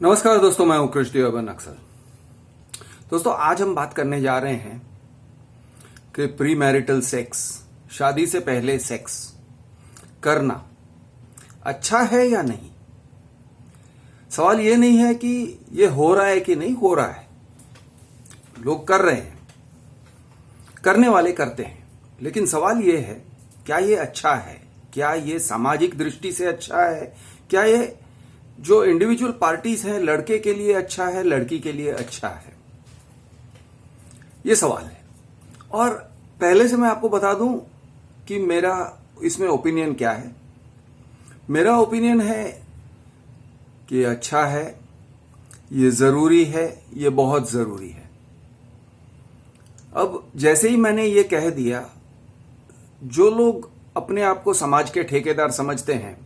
नमस्कार दोस्तों, मैं हूं कृष्ण अर्बन अक्सर। दोस्तों, आज हम बात करने जा रहे हैं कि प्री मैरिटल सेक्स, शादी से पहले सेक्स करना अच्छा है या नहीं। सवाल ये नहीं है कि ये हो रहा है कि नहीं हो रहा है, लोग कर रहे हैं, करने वाले करते हैं, लेकिन सवाल ये है क्या ये अच्छा है, क्या ये सामाजिक दृष्टि से अच्छा है, क्या ये जो इंडिविजुअल पार्टीज हैं लड़के के लिए अच्छा है, लड़की के लिए अच्छा है। ये सवाल है। और पहले से मैं आपको बता दूं कि मेरा इसमें ओपिनियन क्या है। मेरा ओपिनियन है कि ये अच्छा है, ये जरूरी है, ये बहुत जरूरी है। अब जैसे ही मैंने ये कह दिया, जो लोग अपने आप को समाज के ठेकेदार समझते हैं,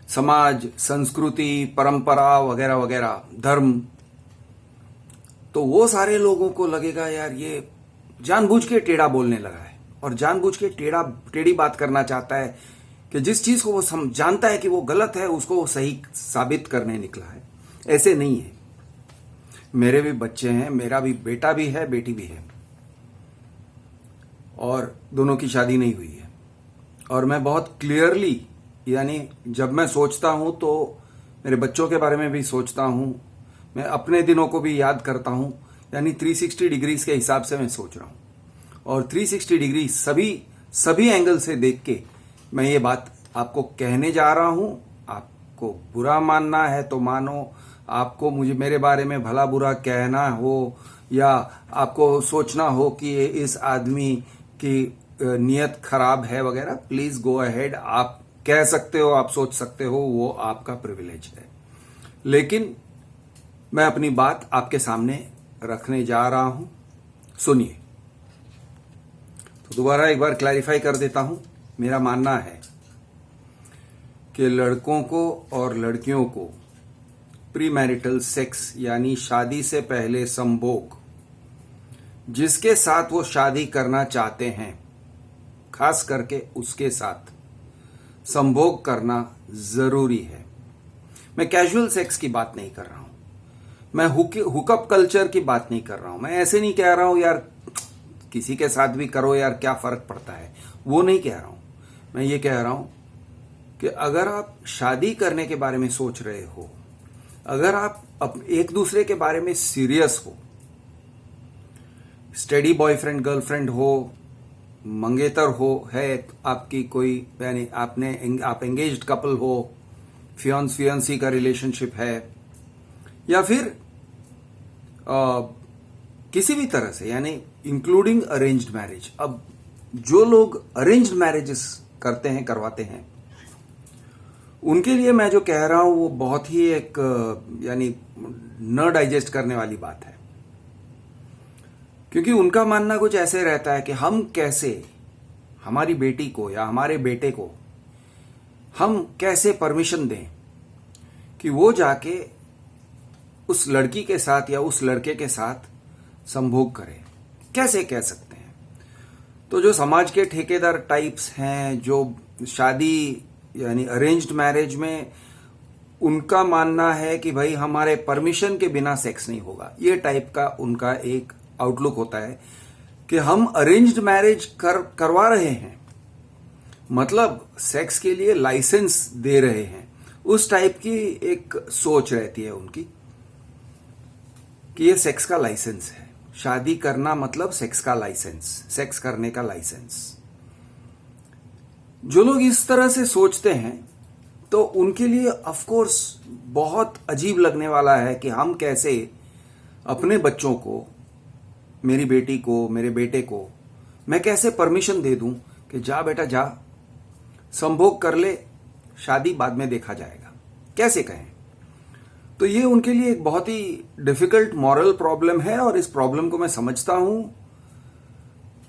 समाज, संस्कृति, परंपरा वगैरह वगैरह, धर्म, तो वो सारे लोगों को लगेगा यार ये जानबूझ के टेढ़ा बोलने लगा है और जानबूझ के टेढ़ी बात करना चाहता है कि जिस चीज को वो जानता है कि वो गलत है उसको वो सही साबित करने निकला है। ऐसे नहीं है। मेरे भी बच्चे हैं, मेरा भी बेटा भी है, बेटी भी है, और दोनों की शादी नहीं हुई है। और मैं बहुत क्लियरली, यानी जब मैं सोचता हूं तो मेरे बच्चों के बारे में भी सोचता हूं, मैं अपने दिनों को भी याद करता हूं, यानी 360 डिग्रीज के हिसाब से मैं सोच रहा हूं। और 360 डिग्री सभी एंगल से देख के मैं ये बात आपको कहने जा रहा हूं। आपको बुरा मानना है तो मानो, आपको मुझे मेरे बारे में भला बुरा कहना हो या आपको सोचना हो कि इस आदमी की नियत खराब है वगैरह, प्लीज गो अहेड। आप कह सकते हो, आप सोच सकते हो, वो आपका प्रिविलेज है। लेकिन मैं अपनी बात आपके सामने रखने जा रहा हूं, सुनिए। तो दोबारा एक बार क्लैरिफाई कर देता हूं। मेरा मानना है कि लड़कों को और लड़कियों को प्री मैरिटल सेक्स यानी शादी से पहले संभोग, जिसके साथ वो शादी करना चाहते हैं, खास करके उसके साथ संभोग करना जरूरी है। मैं कैजुअल सेक्स की बात नहीं कर रहा हूं, मैं हुकअप कल्चर की बात नहीं कर रहा हूं। मैं ऐसे नहीं कह रहा हूं यार किसी के साथ भी करो यार, क्या फर्क पड़ता है, वो नहीं कह रहा हूं। मैं ये कह रहा हूं कि अगर आप शादी करने के बारे में सोच रहे हो, अगर आप एक दूसरे के बारे में सीरियस हो, स्टडी बॉयफ्रेंड गर्लफ्रेंड हो, मंगेतर हो, है आपकी कोई, यानी आप एंगेज्ड कपल हो, फियांसी का रिलेशनशिप है, या फिर किसी भी तरह से, यानी इंक्लूडिंग अरेंज्ड मैरिज। अब जो लोग अरेंज्ड मैरिजेस करते हैं, करवाते हैं, उनके लिए मैं जो कह रहा हूं वो बहुत ही एक यानी न डाइजेस्ट करने वाली बात है। क्योंकि उनका मानना कुछ ऐसे रहता है कि हम कैसे हमारी बेटी को या हमारे बेटे को हम कैसे परमिशन दें कि वो जाके उस लड़की के साथ या उस लड़के के साथ संभोग करे, कैसे कह सकते हैं। तो जो समाज के ठेकेदार टाइप्स हैं, जो शादी यानी अरेंज्ड मैरिज में, उनका मानना है कि भाई हमारे परमिशन के बिना सेक्स नहीं होगा। ये टाइप का उनका एक आउटलुक होता है कि हम अरेंज्ड मैरिज करवा रहे हैं, मतलब सेक्स के लिए लाइसेंस दे रहे हैं। उस टाइप की एक सोच रहती है उनकी कि ये सेक्स का लाइसेंस है, शादी करना मतलब सेक्स का लाइसेंस, सेक्स करने का लाइसेंस। जो लोग इस तरह से सोचते हैं तो उनके लिए ऑफ कोर्स बहुत अजीब लगने वाला है कि हम कैसे अपने बच्चों को, मेरी बेटी को, मेरे बेटे को मैं कैसे परमिशन दे दूं कि जा बेटा जा, संभोग कर ले, शादी बाद में देखा जाएगा, कैसे कहें। तो ये उनके लिए एक बहुत ही डिफिकल्ट मॉरल प्रॉब्लम है और इस प्रॉब्लम को मैं समझता हूं,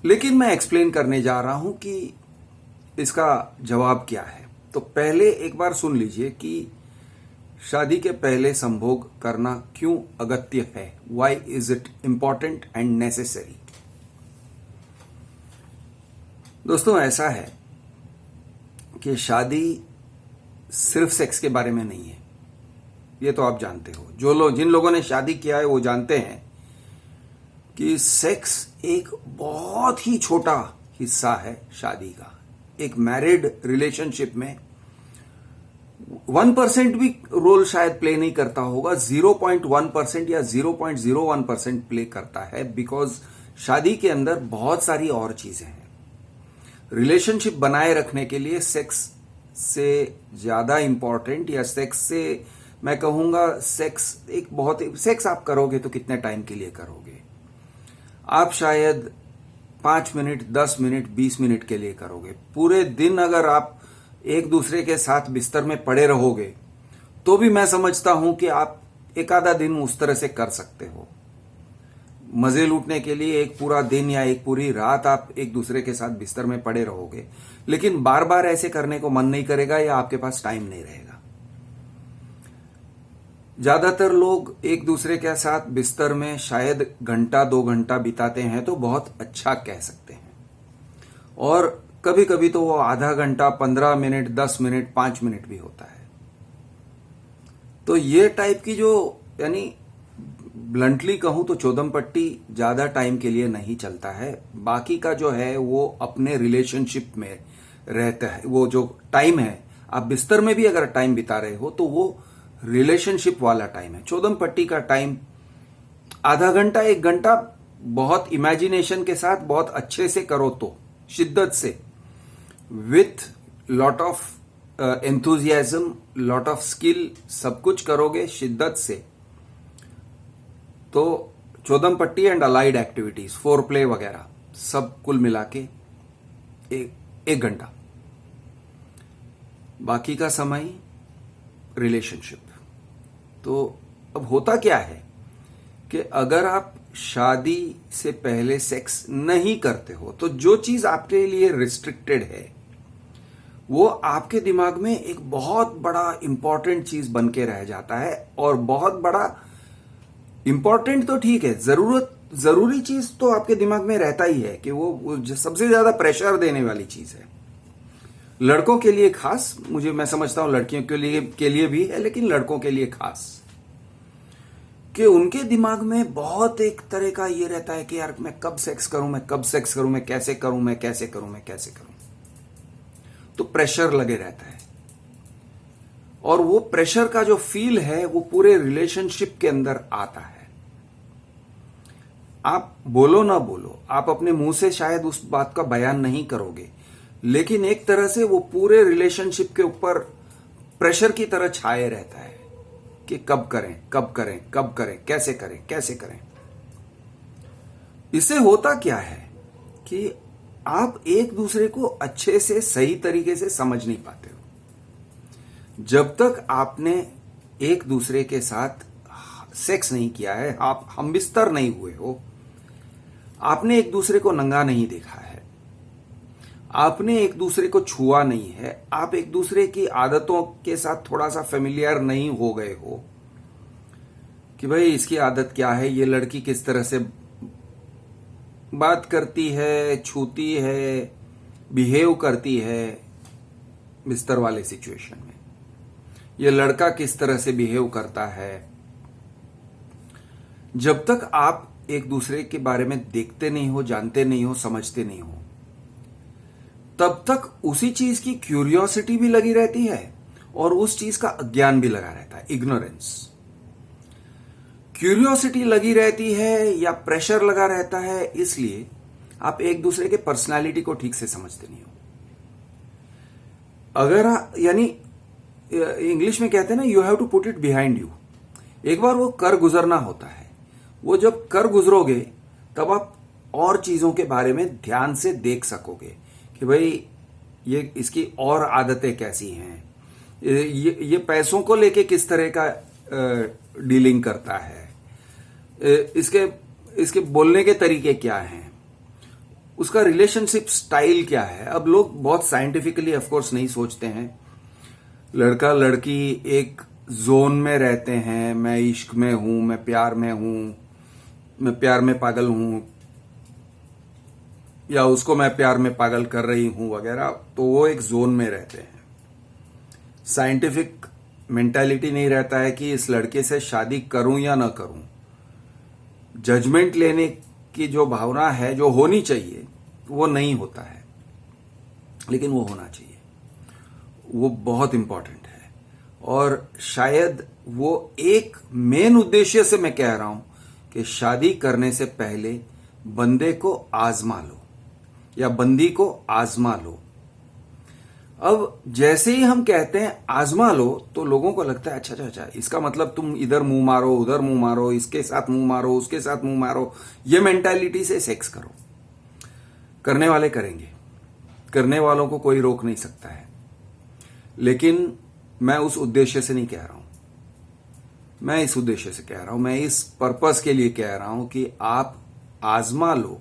लेकिन मैं एक्सप्लेन करने जा रहा हूं कि इसका जवाब क्या है। तो पहले एक बार सुन लीजिए कि शादी के पहले संभोग करना क्यों अगत्य है, why is it important and necessary. दोस्तों, ऐसा है कि शादी सिर्फ सेक्स के बारे में नहीं है। ये तो आप जानते हो, जो लोग जिन लोगों ने शादी किया है वो जानते हैं कि सेक्स एक बहुत ही छोटा हिस्सा है शादी का। एक मैरिड रिलेशनशिप में 1% भी रोल शायद प्ले नहीं करता होगा, 0.1% या 0.01% प्ले करता है, बिकॉज शादी के अंदर बहुत सारी और चीजें हैं। रिलेशनशिप बनाए रखने के लिए सेक्स से ज्यादा इंपॉर्टेंट, या सेक्स से मैं कहूंगा सेक्स आप करोगे तो कितने टाइम के लिए करोगे? आप शायद 5 मिनट, 10 मिनट, 20 मिनट के लिए करोगे। पूरे दिन अगर आप एक दूसरे के साथ बिस्तर में पड़े रहोगे तो भी मैं समझता हूं कि आप एक आधा दिन उस तरह से कर सकते हो। मजे लूटने के लिए एक पूरा दिन या एक पूरी रात आप एक दूसरे के साथ बिस्तर में पड़े रहोगे, लेकिन बार बार ऐसे करने को मन नहीं करेगा या आपके पास टाइम नहीं रहेगा। ज्यादातर लोग एक दूसरे के साथ बिस्तर में शायद घंटा 2 घंटा बिताते हैं तो बहुत अच्छा कह सकते हैं, और कभी कभी तो वो आधा घंटा, 15 मिनट, 10 मिनट, 5 मिनट भी होता है। तो ये टाइप की जो, यानी ब्लंटली कहूं तो चौदम पट्टी ज्यादा टाइम के लिए नहीं चलता है। बाकी का जो है वो अपने रिलेशनशिप में रहता है। वो जो टाइम है, आप बिस्तर में भी अगर टाइम बिता रहे हो तो वो रिलेशनशिप वाला टाइम है। चौदम पट्टी का टाइम आधा घंटा, 1 घंटा बहुत इमेजिनेशन के साथ बहुत अच्छे से करो तो, शिद्दत से, with lot of enthusiasm, lot of skill, सब कुछ करोगे शिद्दत से, तो चौदम पट्टी and allied activities, four play वगैरह सब कुल मिला के 1 घंटा। बाकी का समय रिलेशनशिप। तो अब होता क्या है कि अगर आप शादी से पहले सेक्स नहीं करते हो तो जो चीज आपके लिए रिस्ट्रिक्टेड है वो आपके दिमाग में एक बहुत बड़ा इंपॉर्टेंट चीज बन के रह जाता है। और बहुत बड़ा इंपॉर्टेंट तो ठीक है, जरूरी चीज तो आपके दिमाग में रहता ही है कि वो सबसे ज्यादा प्रेशर देने वाली चीज है। लड़कों के लिए खास, मैं समझता हूं लड़कियों के लिए भी है, लेकिन लड़कों के लिए खास, कि उनके दिमाग में बहुत एक तरह का ये रहता है कि यार मैं कब सेक्स करूं, मैं कब सेक्स करूं, मैं कैसे करूं, मैं कैसे करूं, मैं कैसे करूं। तो प्रेशर लगे रहता है, और वो प्रेशर का जो फील है वो पूरे रिलेशनशिप के अंदर आता है। आप बोलो ना बोलो, आप अपने मुंह से शायद उस बात का बयान नहीं करोगे, लेकिन एक तरह से वो पूरे रिलेशनशिप के ऊपर प्रेशर की तरह छाए रहता है कि कब करें, कब करें, कब करें, कैसे करें, कैसे करें। इससे होता क्या है कि आप एक दूसरे को अच्छे से, सही तरीके से समझ नहीं पाते हो। जब तक आपने एक दूसरे के साथ सेक्स नहीं किया है, आप हमबिस्तर नहीं हुए हो, आपने एक दूसरे को नंगा नहीं देखा है, आपने एक दूसरे को छुआ नहीं है, आप एक दूसरे की आदतों के साथ थोड़ा सा फेमिलियर नहीं हो गए हो कि भाई इसकी आदत क्या है, ये लड़की किस तरह से बात करती है, छूती है, बिहेव करती है बिस्तर वाले सिचुएशन में, ये लड़का किस तरह से बिहेव करता है। जब तक आप एक दूसरे के बारे में देखते नहीं हो, जानते नहीं हो, समझते नहीं हो, तब तक उसी चीज की क्यूरियोसिटी भी लगी रहती है और उस चीज का अज्ञान भी लगा रहता है, इग्नोरेंस। क्यूरियोसिटी लगी रहती है या प्रेशर लगा रहता है, इसलिए आप एक दूसरे के पर्सनालिटी को ठीक से समझते नहीं हो। अगर यानी इंग्लिश में कहते हैं ना, you have to put it behind you. एक बार वो कर गुजरना होता है, वो जब कर गुजरोगे तब आप और चीजों के बारे में ध्यान से देख सकोगे कि भाई ये इसकी और आदतें कैसी हैं, ये पैसों को लेके किस तरह का डीलिंग करता है, इसके बोलने के तरीके क्या हैं, उसका रिलेशनशिप स्टाइल क्या है। अब लोग बहुत साइंटिफिकली ऑफ कोर्स नहीं सोचते हैं। लड़का लड़की एक जोन में रहते हैं, मैं इश्क में हूं, मैं प्यार में हूं, मैं प्यार में पागल हूं, या उसको मैं प्यार में पागल कर रही हूं वगैरह, तो वो एक जोन में रहते हैं। साइंटिफिक मेंटालिटी नहीं रहता है कि इस लड़के से शादी करूं या ना करूं। जजमेंट लेने की जो भावना है, जो होनी चाहिए, वो नहीं होता है, लेकिन वो होना चाहिए। वो बहुत इंपॉर्टेंट है। और शायद वो एक मेन उद्देश्य से मैं कह रहा हूं कि शादी करने से पहले बंदे को आजमा लो या बंदी को आजमा लो। अब जैसे ही हम कहते हैं आजमा लो तो लोगों को लगता है अच्छा, इसका मतलब तुम इधर मुंह मारो, उधर मुंह मारो, इसके साथ मुंह मारो, उसके साथ मुंह मारो, ये मेंटालिटी से सेक्स करो। करने वाले करेंगे, करने वालों को कोई रोक नहीं सकता है, लेकिन मैं उस उद्देश्य से नहीं कह रहा हूं। मैं इस उद्देश्य से कह रहा हूं, मैं इस पर्पस के लिए कह रहा हूं कि आप आजमा लो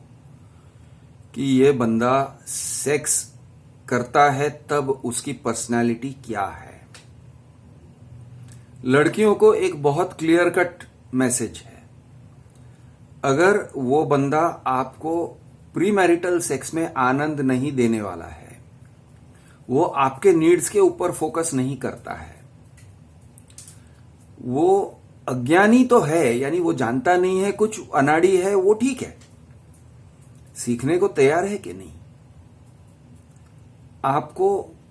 कि ये बंदा सेक्स करता है तब उसकी पर्सनालिटी क्या है। लड़कियों को एक बहुत क्लियर कट मैसेज है, अगर वो बंदा आपको प्री मैरिटल सेक्स में आनंद नहीं देने वाला है, वो आपके नीड्स के ऊपर फोकस नहीं करता है, वो अज्ञानी तो है, यानी वो जानता नहीं है, कुछ अनाड़ी है, वो ठीक है, सीखने को तैयार है कि नहीं, आपको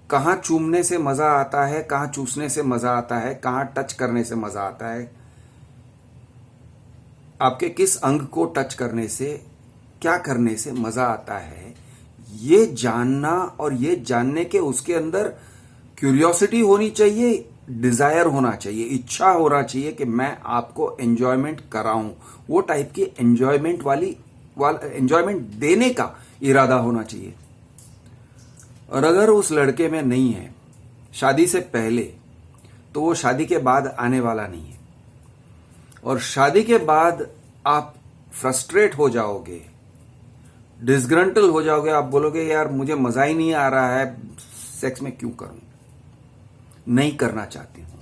कहां चूमने से मजा आता है, कहां चूसने से मजा आता है, कहां टच करने से मजा आता है, आपके किस अंग को टच करने से, क्या करने से मजा आता है, ये जानना और ये जानने के उसके अंदर क्यूरियोसिटी होनी चाहिए, डिजायर होना चाहिए, इच्छा होना चाहिए कि मैं आपको एंजॉयमेंट कराऊं। वो टाइप की एंजॉयमेंट देने का इरादा होना चाहिए। और अगर उस लड़के में नहीं है शादी से पहले, तो वो शादी के बाद आने वाला नहीं है। और शादी के बाद आप फ्रस्ट्रेट हो जाओगे, डिसग्रंटल हो जाओगे, आप बोलोगे यार मुझे मजा ही नहीं आ रहा है, सेक्स में क्यों करूं, नहीं करना चाहती हूं,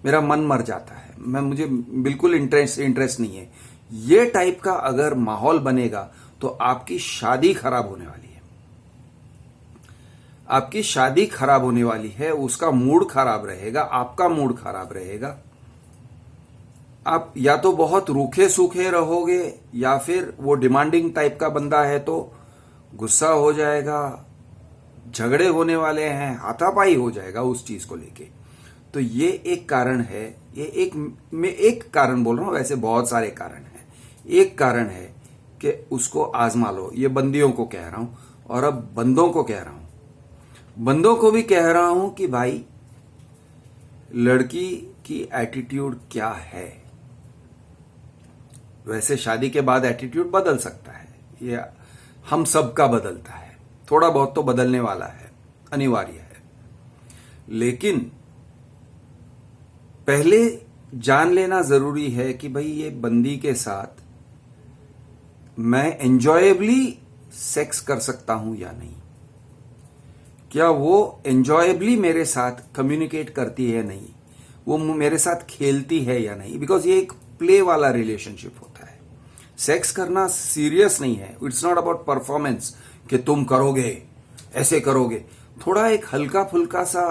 मेरा मन मर जाता है, मुझे बिल्कुल इंटरेस्ट नहीं है। ये टाइप का अगर माहौल बनेगा तो आपकी शादी खराब होने वाली है, आपकी शादी खराब होने वाली है, उसका मूड खराब रहेगा, आपका मूड खराब रहेगा। आप या तो बहुत रूखे सूखे रहोगे, या फिर वो डिमांडिंग टाइप का बंदा है तो गुस्सा हो जाएगा, झगड़े होने वाले हैं, हाथापाई हो जाएगा उस चीज को लेके। तो ये एक कारण है, मैं एक कारण बोल रहा हूं, वैसे बहुत सारे कारण हैं। एक कारण है कि उसको आजमा लो, ये बंदियों को कह रहा हूं। और अब बंदों को कह रहा हूं, बंदों को भी कह रहा हूं कि भाई लड़की की एटीट्यूड क्या है। वैसे शादी के बाद एटीट्यूड बदल सकता है, ये हम सबका बदलता है, थोड़ा बहुत तो बदलने वाला है, अनिवार्य है। लेकिन पहले जान लेना जरूरी है कि भाई ये बंदी के साथ मैं एंजॉयबली सेक्स कर सकता हूं या नहीं, क्या वो एंजॉयबली मेरे साथ कम्युनिकेट करती है नहीं, वो मेरे साथ खेलती है या नहीं। बिकॉज ये एक प्ले वाला रिलेशनशिप होता है, सेक्स करना सीरियस नहीं है, इट्स नॉट अबाउट परफॉर्मेंस कि तुम करोगे ऐसे करोगे। थोड़ा एक हल्का फुल्का सा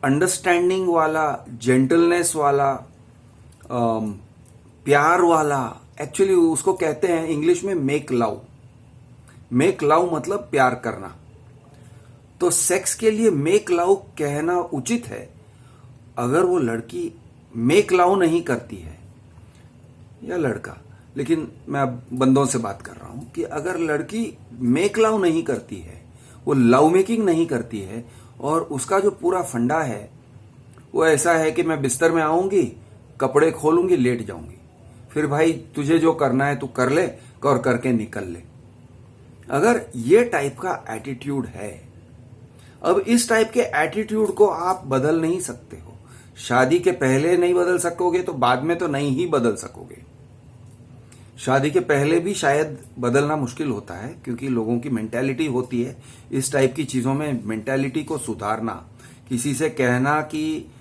अंडरस्टैंडिंग वाला, जेंटलनेस वाला, प्यार वाला, एक्चुअली उसको कहते हैं इंग्लिश में मेक लव। मेक लव मतलब प्यार करना। तो सेक्स के लिए मेक लव कहना उचित है। अगर वो लड़की मेक लव नहीं करती है या लड़का, लेकिन मैं अब बंदों से बात कर रहा हूं, कि अगर लड़की मेक लव नहीं करती है, वो लव मेकिंग नहीं करती है, और उसका जो पूरा फंडा है वो ऐसा है कि मैं बिस्तर में आऊंगी, कपड़े खोलूंगी, लेट जाऊंगी, फिर भाई तुझे जो करना है तू कर ले, और करके निकल ले। अगर ये टाइप का एटीट्यूड है, अब इस टाइप के एटीट्यूड को आप बदल नहीं सकते हो। शादी के पहले नहीं बदल सकोगे तो बाद में तो नहीं ही बदल सकोगे। शादी के पहले भी शायद बदलना मुश्किल होता है, क्योंकि लोगों की मेंटालिटी होती है इस टाइप की चीजों में। मेंटालिटी को सुधारना, किसी से कहना कि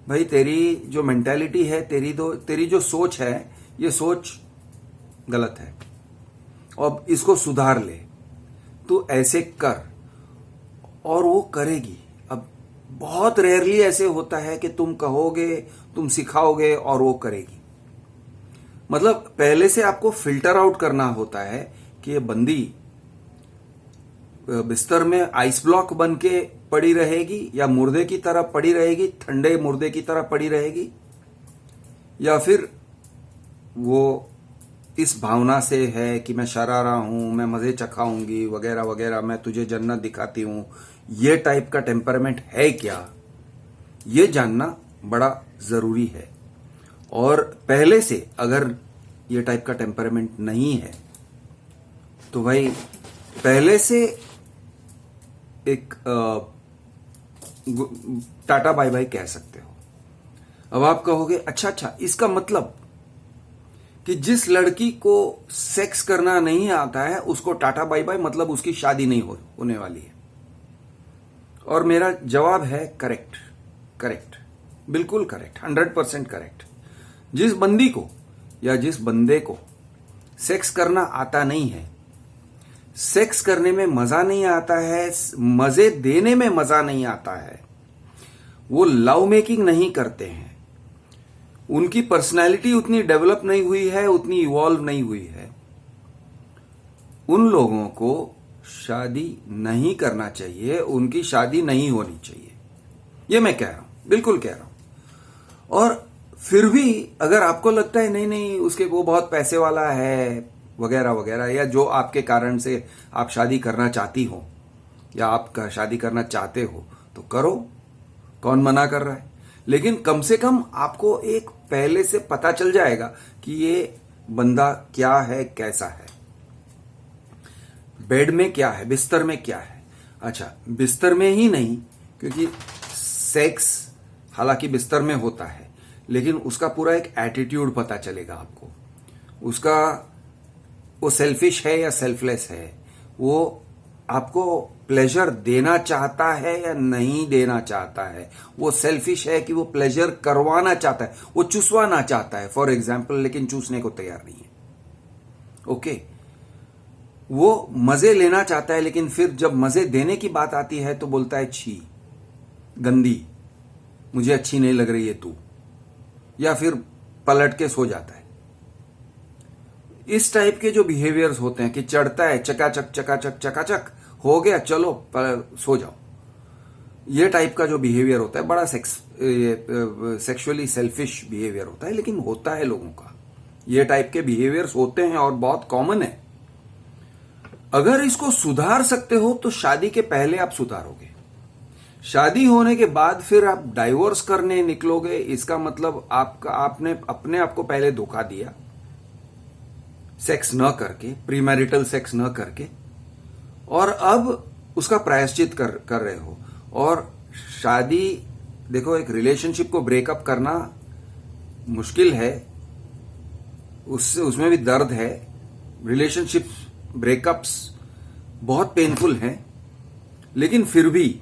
भाई तेरी जो मेंटालिटी है, तेरी जो सोच है, ये सोच गलत है, और इसको सुधार ले, तू ऐसे कर, और वो करेगी। अब बहुत रेयरली ऐसे होता है कि तुम कहोगे, तुम सिखाओगे और वो करेगी। मतलब पहले से आपको फिल्टर आउट करना होता है कि ये बंदी बिस्तर में आइस ब्लॉक बन के पड़ी रहेगी या मुर्दे की तरह पड़ी रहेगी, ठंडे मुर्दे की तरह पड़ी रहेगी, या फिर वो इस भावना से है कि मैं शरारा हूं, मैं मजे चखाऊंगी वगैरह वगैरह, मैं तुझे जन्नत दिखाती हूं, ये टाइप का टेम्परामेंट है क्या, ये जानना बड़ा जरूरी है। और पहले से अगर ये टाइप का टेम्परामेंट नहीं है तो भाई पहले से एक टाटा बाय बाय कह सकते हो। अब आप कहोगे अच्छा, इसका मतलब कि जिस लड़की को सेक्स करना नहीं आता है उसको टाटा बाय बाय, मतलब उसकी शादी नहीं होने वाली है। और मेरा जवाब है करेक्ट, बिल्कुल करेक्ट, 100% करेक्ट। जिस बंदी को या जिस बंदे को सेक्स करना आता नहीं है, सेक्स करने में मजा नहीं आता है, मजे देने में मजा नहीं आता है, वो लव मेकिंग नहीं करते हैं, उनकी पर्सनैलिटी उतनी डेवलप नहीं हुई है, उतनी इवॉल्व नहीं हुई है, उन लोगों को शादी नहीं करना चाहिए, उनकी शादी नहीं होनी चाहिए। ये मैं कह रहा हूं, बिल्कुल कह रहा हूं। और फिर भी अगर आपको लगता है नहीं उसके वो बहुत पैसे वाला है वगैरह वगैरह, या जो आपके कारण से आप शादी करना चाहती हो या आप शादी करना चाहते हो, तो करो, कौन मना कर रहा है। लेकिन कम से कम आपको एक पहले से पता चल जाएगा कि ये बंदा क्या है, कैसा है, बेड में क्या है, बिस्तर में क्या है। अच्छा, बिस्तर में ही नहीं, क्योंकि सेक्स हालांकि बिस्तर में होता है, लेकिन उसका पूरा एक एटीट्यूड पता चलेगा आपको। उसका वो सेल्फिश है या सेल्फलेस है, वो आपको प्लेजर देना चाहता है या नहीं देना चाहता है, वो सेल्फिश है कि वो प्लेजर करवाना चाहता है, वो चूसवाना चाहता है फॉर एग्जाम्पल, लेकिन चूसने को तैयार नहीं है। ओके, वो मजे लेना चाहता है, लेकिन फिर जब मजे देने की बात आती है तो बोलता है छी, गंदी, मुझे अच्छी नहीं लग रही है तू, या फिर पलट के सो जाता है। इस टाइप के जो बिहेवियर्स होते हैं कि चढ़ता है, चकाचक हो गया, चलो सो जाओ, ये टाइप का जो बिहेवियर होता है बड़ा सेक्सुअली सेल्फिश बिहेवियर होता है, लेकिन होता है लोगों का। ये टाइप के बिहेवियर्स होते हैं और बहुत कॉमन है। अगर इसको सुधार सकते हो तो शादी के पहले आप सुधारोगे। शादी होने के बाद फिर आप डाइवोर्स करने निकलोगे, इसका मतलब आपने अपने आप को पहले धोखा दिया, सेक्स न करके, प्रीमैरिटल सेक्स न करके, और अब उसका प्रायश्चित कर रहे हो। और शादी, देखो, एक रिलेशनशिप को ब्रेकअप करना मुश्किल है, उसमें भी दर्द है। रिलेशनशिप ब्रेकअप्स बहुत पेनफुल हैं, लेकिन फिर भी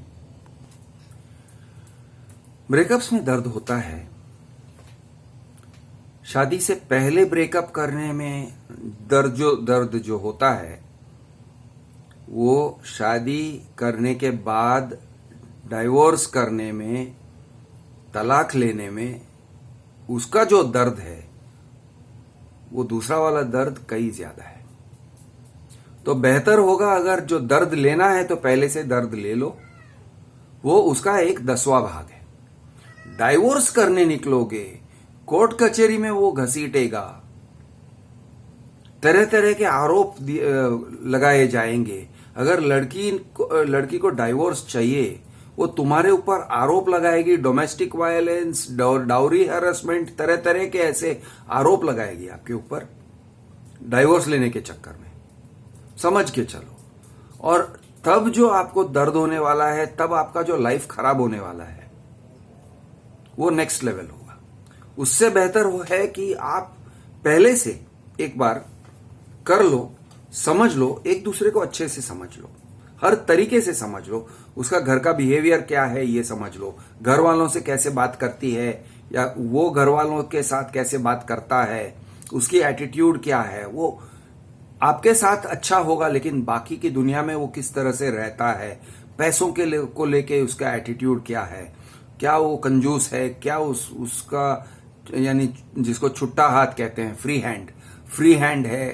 ब्रेकअप्स में दर्द होता है। शादी से पहले ब्रेकअप करने में दर्द जो होता है, वो शादी करने के बाद डाइवोर्स करने में, तलाक लेने में, उसका जो दर्द है वो दूसरा वाला दर्द कई ज्यादा है। तो बेहतर होगा अगर जो दर्द लेना है तो पहले से दर्द ले लो, वो उसका एक 10वां भाग है। डाइवोर्स करने निकलोगे, कोर्ट कचहरी में वो घसीटेगा, तरह तरह के आरोप लगाए जाएंगे। अगर लड़की को डाइवोर्स चाहिए, वो तुम्हारे ऊपर आरोप लगाएगी, डोमेस्टिक वायलेंस, डाउरी हैरेसमेंट, तरह तरह के ऐसे आरोप लगाएगी आपके ऊपर डाइवोर्स लेने के चक्कर में, समझ के चलो। और तब जो आपको दर्द होने वाला है, तब आपका जो लाइफ खराब होने वाला है, वो नेक्स्ट लेवल होगा। उससे बेहतर वो है कि आप पहले से एक बार कर लो, समझ लो, एक दूसरे को अच्छे से समझ लो, हर तरीके से समझ लो। उसका घर का बिहेवियर क्या है ये समझ लो, घर वालों से कैसे बात करती है या वो घर वालों के साथ कैसे बात करता है, उसकी एटीट्यूड क्या है। वो आपके साथ अच्छा होगा, लेकिन बाकी की दुनिया में वो किस तरह से रहता है, पैसों को लेके उसका एटीट्यूड क्या है, क्या वो कंजूस है, क्या उसका यानी जिसको छुट्टा हाथ कहते हैं, फ्री हैंड है,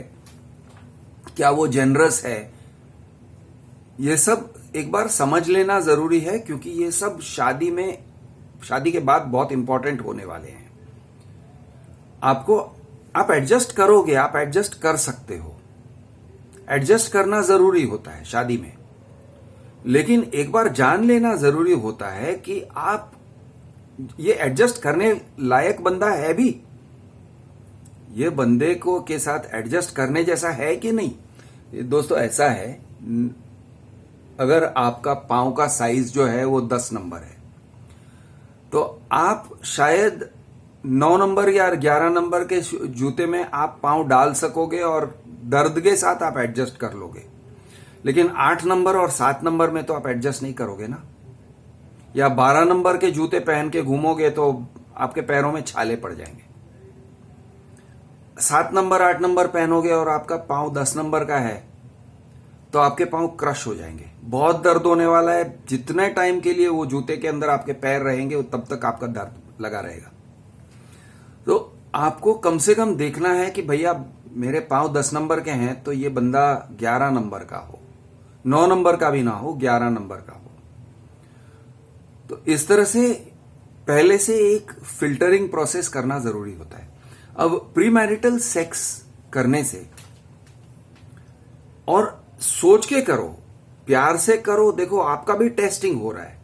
क्या वो जेनरस है, ये सब एक बार समझ लेना जरूरी है, क्योंकि ये सब शादी के बाद बहुत इंपॉर्टेंट होने वाले हैं। आप एडजस्ट करोगे, आप एडजस्ट कर सकते हो, एडजस्ट करना जरूरी होता है शादी में, लेकिन एक बार जान लेना जरूरी होता है कि आप ये एडजस्ट करने लायक बंदा है भी, ये बंदे को के साथ एडजस्ट करने जैसा है कि नहीं। दोस्तों ऐसा है, अगर आपका पांव का साइज जो है वो 10 नंबर है, तो आप शायद 9 नंबर या 11 नंबर के जूते में आप पांव डाल सकोगे और दर्द के साथ आप एडजस्ट कर लोगे, लेकिन 8 नंबर और 7 नंबर में तो आप एडजस्ट नहीं करोगे ना। या 12 नंबर के जूते पहन के घूमोगे तो आपके पैरों में छाले पड़ जाएंगे। 7 नंबर 8 नंबर पहनोगे और आपका पांव 10 नंबर का है तो आपके पांव क्रश हो जाएंगे, बहुत दर्द होने वाला है। जितने टाइम के लिए वो जूते के अंदर आपके पैर रहेंगे तब तक आपका दर्द लगा रहेगा। तो आपको कम से कम देखना है कि भैया मेरे पांव 10 नंबर के हैं तो ये बंदा 11 नंबर का हो, 9 नंबर का भी ना हो, 11 नंबर का हो। तो इस तरह से पहले से एक फिल्टरिंग प्रोसेस करना जरूरी होता है। अब प्रीमैरिटल सेक्स करने से, और सोच के करो, प्यार से करो। देखो आपका भी टेस्टिंग हो रहा है,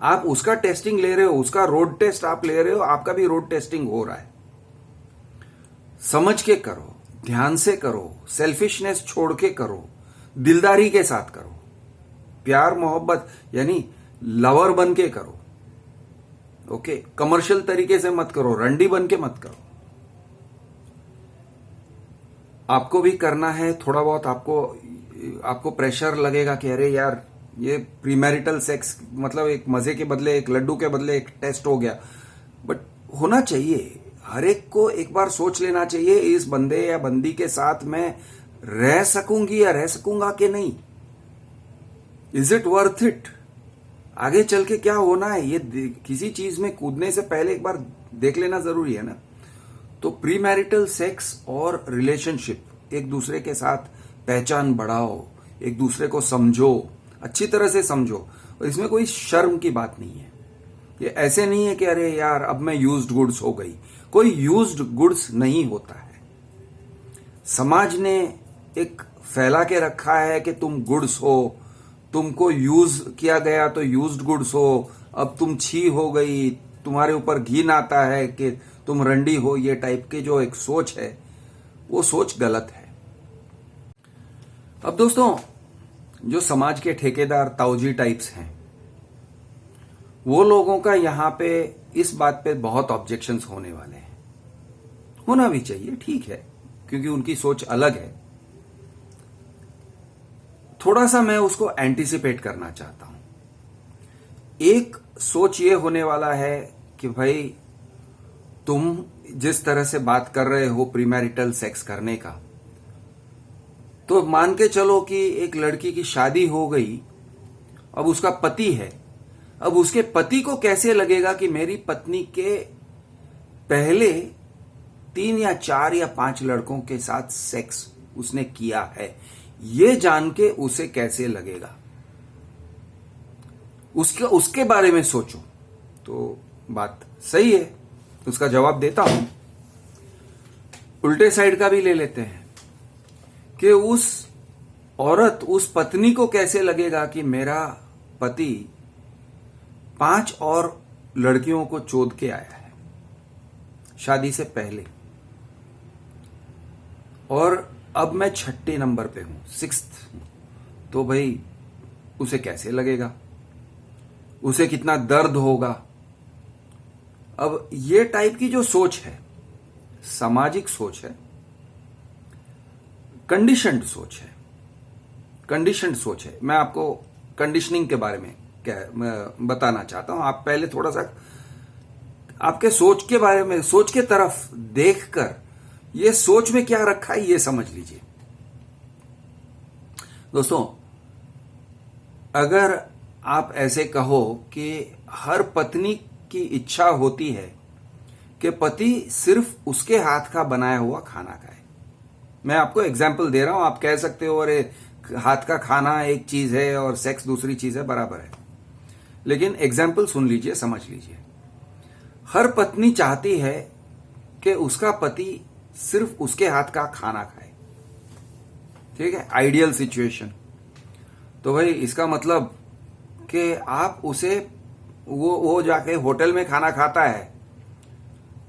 आप उसका टेस्टिंग ले रहे हो, उसका रोड टेस्ट आप ले रहे हो, आपका भी रोड टेस्टिंग हो रहा है। समझ के करो, ध्यान से करो, सेल्फिशनेस छोड़ के करो, दिलदारी के साथ करो, प्यार मोहब्बत यानी लवर बन के करो। ओके, कमर्शियल तरीके से मत करो, रंडी बन के मत करो। आपको भी करना है थोड़ा बहुत, आपको प्रेशर लगेगा कि अरे यार ये प्रीमैरिटल सेक्स मतलब एक मजे के बदले, एक लड्डू के बदले एक टेस्ट हो गया, बट होना चाहिए। हर एक को एक बार सोच लेना चाहिए, इस बंदे या बंदी के साथ मैं रह सकूंगी या रह सकूंगा कि नहीं, इज इट वर्थ इट, आगे चल के क्या होना है, ये किसी चीज में कूदने से पहले एक बार देख लेना जरूरी है ना। तो प्रीमैरिटल सेक्स और रिलेशनशिप, एक दूसरे के साथ पहचान बढ़ाओ, एक दूसरे को समझो, अच्छी तरह से समझो, और इसमें कोई शर्म की बात नहीं है। ये ऐसे नहीं है कि अरे यार अब मैं यूज्ड गुड्स हो गई, कोई यूज्ड गुड्स नहीं होता है। समाज ने एक फैला के रखा है कि तुम गुड्स हो, तुमको यूज किया गया तो यूज्ड गुड्स हो, अब तुम छी हो गई, तुम्हारे ऊपर घिन आता है कि तुम रंडी हो, ये टाइप की जो एक सोच है वो सोच गलत है। अब दोस्तों, जो समाज के ठेकेदार ताऊजी टाइप्स हैं, वो लोगों का यहां पे इस बात पे बहुत ऑब्जेक्शंस होने वाले हैं। होना भी चाहिए, ठीक है, क्योंकि उनकी सोच अलग है। थोड़ा सा मैं उसको एंटीसिपेट करना चाहता हूं। एक सोच ये होने वाला है कि भाई तुम जिस तरह से बात कर रहे हो प्रीमैरिटल सेक्स करने का, तो मान के चलो कि एक लड़की की शादी हो गई, अब उसका पति है, अब उसके पति को कैसे लगेगा कि मेरी पत्नी के पहले 3 या 4 या 5 लड़कों के साथ सेक्स उसने किया है, ये जान के उसे कैसे लगेगा, उसके बारे में सोचो। तो बात सही है, उसका जवाब देता हूं। उल्टे साइड का भी ले लेते हैं कि उस औरत, उस पत्नी को कैसे लगेगा कि मेरा पति 5 और लड़कियों को चोद के आया है शादी से पहले, और अब मैं 6 नंबर पे हूं, 6th। तो भाई उसे कैसे लगेगा, उसे कितना दर्द होगा। अब ये टाइप की जो सोच है, सामाजिक सोच है, कंडीशन्ड सोच है, कंडीशन्ड सोच है। मैं आपको कंडीशनिंग के बारे में मैं बताना चाहता हूं। आप पहले थोड़ा सा आपके सोच के बारे में, सोच के तरफ देखकर ये सोच में क्या रखा है ये समझ लीजिए। दोस्तों, अगर आप ऐसे कहो कि हर पत्नी की इच्छा होती है कि पति सिर्फ उसके हाथ का बनाया हुआ खाना खाए। मैं आपको एग्जाम्पल दे रहा हूं, आप कह सकते हो अरे हाथ का खाना एक चीज है और सेक्स दूसरी चीज है, बराबर है, लेकिन एग्जाम्पल सुन लीजिए, समझ लीजिए। हर पत्नी चाहती है कि उसका पति सिर्फ उसके हाथ का खाना खाए, ठीक है, आइडियल सिचुएशन। तो भाई इसका मतलब कि आप उसे वो जाके होटल में खाना खाता है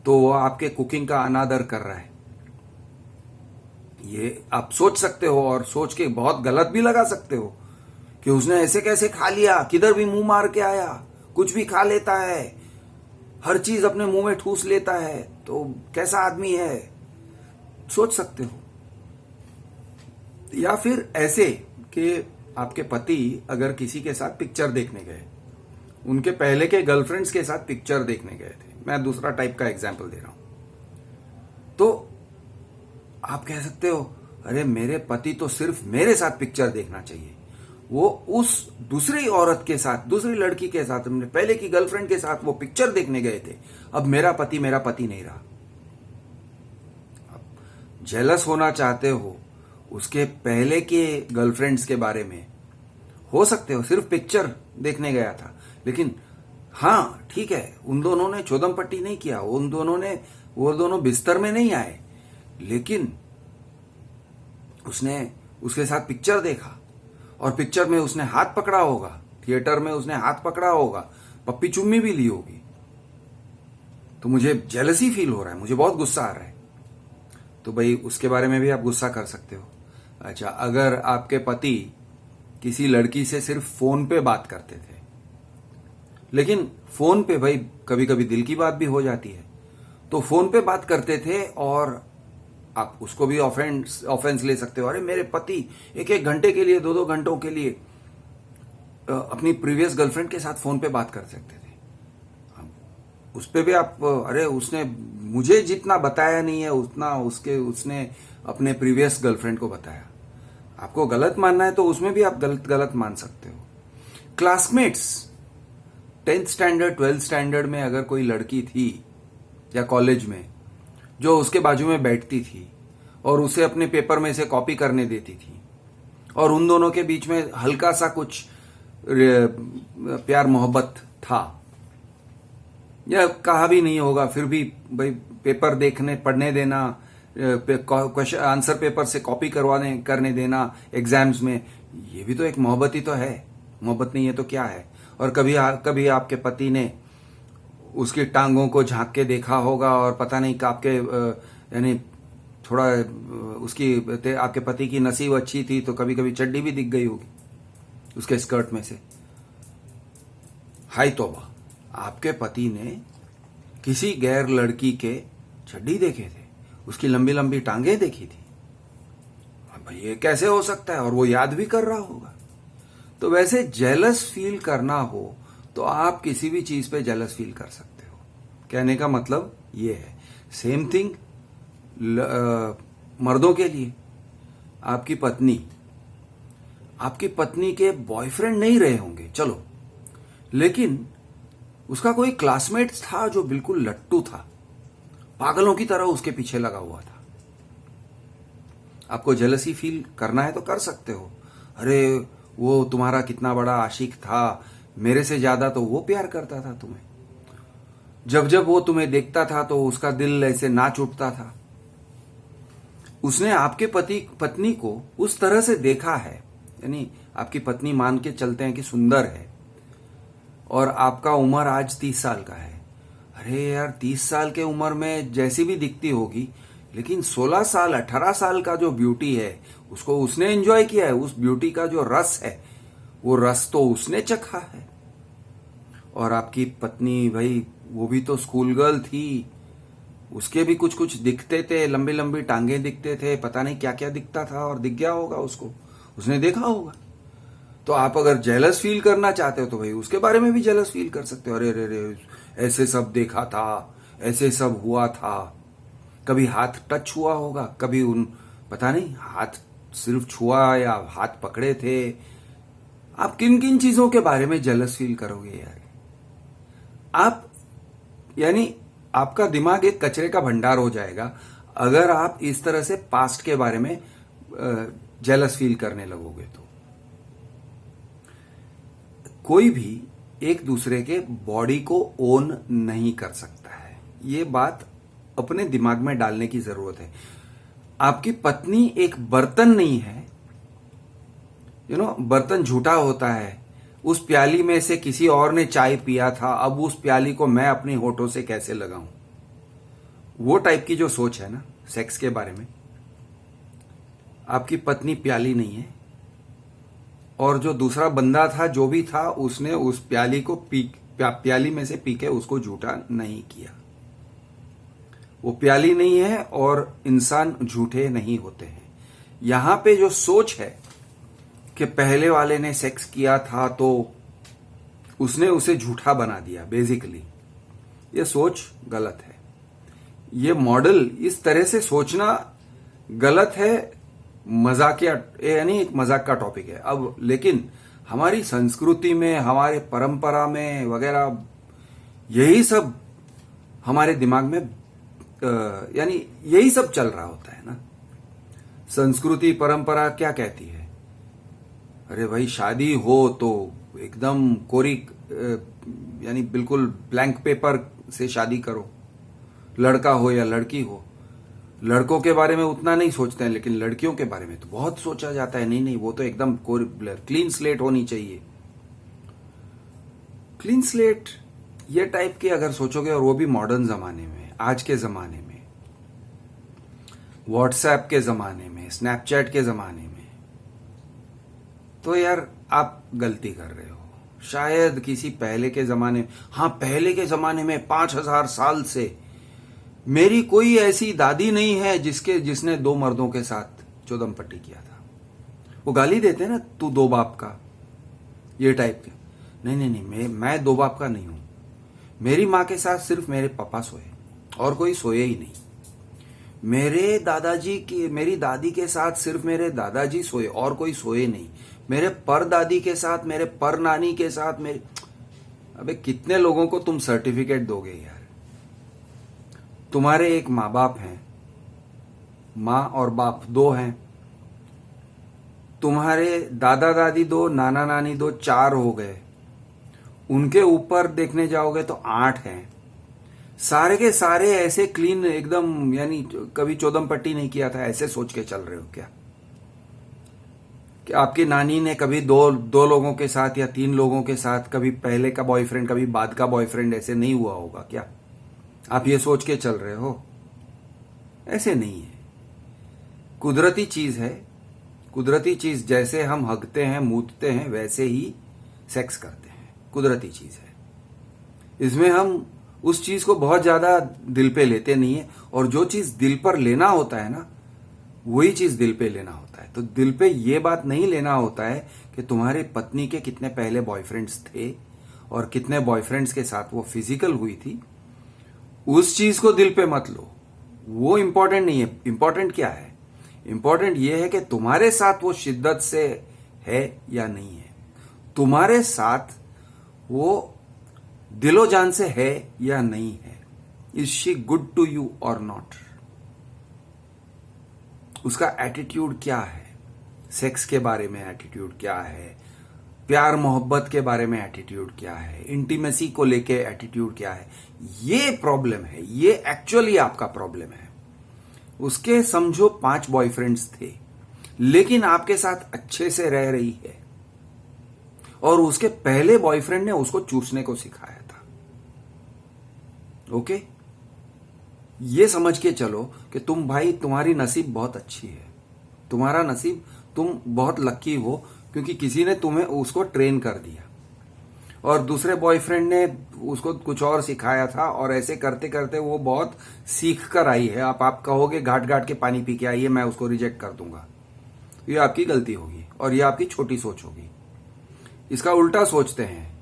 तो वो आपके कुकिंग का अनादर कर रहा है। ये आप सोच सकते हो और सोच के बहुत गलत भी लगा सकते हो कि उसने ऐसे कैसे खा लिया, किधर भी मुंह मार के आया, कुछ भी खा लेता है, हर चीज अपने मुंह में ठूस लेता है, तो कैसा आदमी है, सोच सकते हो। या फिर ऐसे कि आपके पति अगर किसी के साथ पिक्चर देखने गए, उनके पहले के गर्लफ्रेंड्स के साथ पिक्चर देखने गए थे, मैं दूसरा टाइप का एग्जाम्पल दे रहा हूं, तो आप कह सकते हो अरे मेरे पति तो सिर्फ मेरे साथ पिक्चर देखना चाहिए, वो उस दूसरी औरत के साथ, दूसरी लड़की के साथ, अपने पहले की गर्लफ्रेंड के साथ वो पिक्चर देखने गए थे, अब मेरा पति नहीं रहा। जेलस होना चाहते हो उसके पहले के गर्लफ्रेंड्स के बारे में, हो सकते हो सिर्फ पिक्चर देखने गया था, लेकिन हाँ ठीक है, उन दोनों ने चौदम पट्टी नहीं किया, वो दोनों बिस्तर में नहीं आए, लेकिन उसने उसके साथ पिक्चर देखा और पिक्चर में उसने हाथ पकड़ा होगा, थिएटर में उसने हाथ पकड़ा होगा, पप्पी चुम्मी भी ली होगी, तो मुझे जेलसी फील हो रहा है, मुझे बहुत गुस्सा आ रहा है। तो भाई उसके बारे में भी आप गुस्सा कर सकते हो। अच्छा, अगर आपके पति किसी लड़की से सिर्फ फोन पे बात करते थे, लेकिन फोन पे भाई कभी कभी दिल की बात भी हो जाती है, तो फोन पे बात करते थे और आप उसको भी ऑफेंस ले सकते हो, अरे मेरे पति एक एक घंटे के लिए, दो दो घंटों के लिए अपनी प्रीवियस गर्लफ्रेंड के साथ फोन पे बात कर सकते थे। उस पे भी आप, अरे उसने मुझे जितना बताया नहीं है उतना उसने अपने प्रीवियस गर्लफ्रेंड को बताया। आपको गलत मानना है तो उसमें भी आप गलत मान सकते हो। Classmates, 10th standard 12th standard में अगर कोई लड़की थी या कॉलेज में जो उसके बाजू में बैठती थी और उसे अपने पेपर में से कॉपी करने देती थी और उन दोनों के बीच में हल्का सा कुछ प्यार मोहब्बत था, या कहा भी नहीं होगा, फिर भी भाई पेपर देखने पढ़ने देना, क्वेश्चन आंसर पेपर से कॉपी करने देना एग्जाम्स में, ये भी तो एक मोहब्बत ही तो है। मोहब्बत नहीं है तो क्या है। और कभी आपके पति ने उसकी टांगों को झांक के देखा होगा और पता नहीं कि आपके यानी थोड़ा आपके पति की नसीब अच्छी थी तो कभी कभी चड्डी भी दिख गई होगी उसके स्कर्ट में से। हाय तौबा, आपके पति ने किसी गैर लड़की के चड्डी देखे थे, उसकी लंबी लंबी टांगे देखी थी। अब भाई ये कैसे हो सकता है, और वो याद भी कर रहा होगा। तो वैसे जेलस फील करना हो तो आप किसी भी चीज पे जेलस फील कर सकते हो। कहने का मतलब ये है, सेम थिंग मर्दों के लिए। आपकी पत्नी के बॉयफ्रेंड नहीं रहे होंगे चलो, लेकिन उसका कोई क्लासमेट था जो बिल्कुल लट्टू था, पागलों की तरह उसके पीछे लगा हुआ था। आपको जेलसी फील करना है तो कर सकते हो, अरे वो तुम्हारा कितना बड़ा आशिक था, मेरे से ज्यादा तो वो प्यार करता था तुम्हें, जब जब वो तुम्हें देखता था तो उसका दिल ऐसे नाच उठता था। उसने आपके पत्नी को उस तरह से देखा है, यानी आपकी पत्नी मान के चलते हैं कि सुंदर है, और आपका उम्र आज 30 साल का है। अरे यार 30 साल के उम्र में जैसी भी दिखती होगी, लेकिन 16 साल 18 साल का जो ब्यूटी है उसको उसने एंजॉय किया है, उस ब्यूटी का जो रस है वो रस तो उसने चखा है। और आपकी पत्नी भाई वो भी तो स्कूल गर्ल थी, उसके भी कुछ कुछ दिखते थे, लंबी लंबी टांगे दिखते थे, पता नहीं क्या क्या दिखता था, और दिख गया होगा उसको, उसने देखा होगा। तो आप अगर जेलस फील करना चाहते हो तो भाई उसके बारे में भी जेलस फील कर सकते हो, अरे रे रे ऐसे सब देखा था, ऐसे सब हुआ था, कभी हाथ टच हुआ होगा, कभी पता नहीं हाथ सिर्फ छुआ या हाथ पकड़े थे, आप किन किन चीजों के बारे में जेलस फील करोगे यार? आप यानी आपका दिमाग एक कचरे का भंडार हो जाएगा अगर आप इस तरह से पास्ट के बारे में जेलस फील करने लगोगे। तो कोई भी एक दूसरे के बॉडी को ओन नहीं कर सकता है, ये बात अपने दिमाग में डालने की जरूरत है। आपकी पत्नी एक बर्तन नहीं है, बर्तन झूठा होता है। उस प्याली में से किसी और ने चाय पिया था, अब उस प्याली को मैं अपनी होठों से कैसे लगाऊं? वो टाइप की जो सोच है ना सेक्स के बारे में, आपकी पत्नी प्याली नहीं है, और जो दूसरा बंदा था जो भी था उसने उस प्याली को प्याली में से पी के उसको झूठा नहीं किया। वो प्याली नहीं है और इंसान झूठे नहीं होते हैं। यहां पे जो सोच है कि पहले वाले ने सेक्स किया था तो उसने उसे झूठा बना दिया, बेसिकली ये सोच गलत है। ये मॉडल इस तरह से सोचना गलत है, मजाकिया यानी एक मजाक का टॉपिक है। अब लेकिन हमारी संस्कृति में, हमारे परंपरा में वगैरह यही सब हमारे दिमाग में यानी यही सब चल रहा होता है ना। संस्कृति परंपरा क्या कहती है? अरे भाई शादी हो तो एकदम कोरी यानी बिल्कुल ब्लैंक पेपर से शादी करो, लड़का हो या लड़की हो। लड़कों के बारे में उतना नहीं सोचते हैं, लेकिन लड़कियों के बारे में तो बहुत सोचा जाता है। नहीं नहीं, वो तो एकदम क्लीन स्लेट होनी चाहिए। क्लीन स्लेट ये टाइप के अगर सोचोगे, और वो भी मॉडर्न जमाने में, आज के जमाने में, व्हाट्सएप के जमाने में, स्नैपचैट के जमाने में, तो यार आप गलती कर रहे हो। शायद किसी पहले के जमाने, हाँ पहले के जमाने में 5000 साल से मेरी कोई ऐसी दादी नहीं है जिसने 2 मर्दों के साथ चौदमपट्टी किया था। वो गाली देते हैं ना, तू 2 बाप का, ये टाइप के। नहीं नहीं नहीं, मैं 2 बाप का नहीं हूं। मेरी मां के साथ सिर्फ मेरे पापा सोए और कोई सोए ही नहीं। मेरे मेरी दादी के साथ सिर्फ मेरे दादाजी सोए और कोई सोए नहीं। मेरे पर दादी के साथ, मेरे पर नानी के साथ, अबे कितने लोगों को तुम सर्टिफिकेट दोगे यार? तुम्हारे एक माँ बाप हैं, माँ और बाप 2 हैं। तुम्हारे दादा दादी 2, नाना नानी 2, 4 हो गए। उनके ऊपर देखने जाओगे तो 8 हैं। सारे के सारे ऐसे क्लीन एकदम, यानी कभी चौदमपट्टी नहीं किया था, ऐसे सोच के चल रहे हो क्या? कि आपकी नानी ने कभी दो लोगों के साथ या 3 लोगों के साथ, कभी पहले का बॉयफ्रेंड कभी बाद का बॉयफ्रेंड, ऐसे नहीं हुआ होगा क्या? आप ये सोच के चल रहे हो? ऐसे नहीं है। कुदरती चीज है। कुदरती चीज जैसे हम हगते हैं, मूतते हैं, वैसे ही सेक्स करते हैं। कुदरती चीज है। इसमें हम उस चीज को बहुत ज्यादा दिल पे लेते नहीं है, और जो चीज दिल पर लेना होता है ना, वही चीज दिल पे लेना होता है। तो दिल पे ये बात नहीं लेना होता है कि तुम्हारे पत्नी के कितने पहले बॉयफ्रेंड्स थे और कितने बॉयफ्रेंड्स के साथ वो फिजिकल हुई थी। उस चीज को दिल पे मत लो, वो इंपॉर्टेंट नहीं है। इंपॉर्टेंट क्या है? इंपॉर्टेंट ये है कि तुम्हारे साथ वो शिद्दत से है या नहीं है, तुम्हारे साथ वो दिलो जान से है या नहीं है। Is she good to you or not? उसका एटीट्यूड क्या है? सेक्स के बारे में एटीट्यूड क्या है? प्यार मोहब्बत के बारे में एटीट्यूड क्या है? इंटीमेसी को लेके एटीट्यूड क्या है? ये प्रॉब्लम है। ये एक्चुअली आपका प्रॉब्लम है। उसके समझो 5 बॉयफ्रेंड्स थे, लेकिन आपके साथ अच्छे से रह रही है, और उसके पहले बॉयफ्रेंड ने उसको चूसने को सिखाया था। ओके, ये समझ के चलो कि तुम भाई, तुम्हारी नसीब बहुत अच्छी है। तुम्हारा नसीब, तुम बहुत लकी हो क्योंकि किसी ने तुम्हें उसको ट्रेन कर दिया, और दूसरे बॉयफ्रेंड ने उसको कुछ और सिखाया था, और ऐसे करते करते वो बहुत सीख कर आई है। आप कहोगे घाट घाट के पानी पी के आई है, मैं उसको रिजेक्ट कर दूंगा। ये आपकी गलती होगी और ये आपकी छोटी सोच होगी। इसका उल्टा सोचते हैं।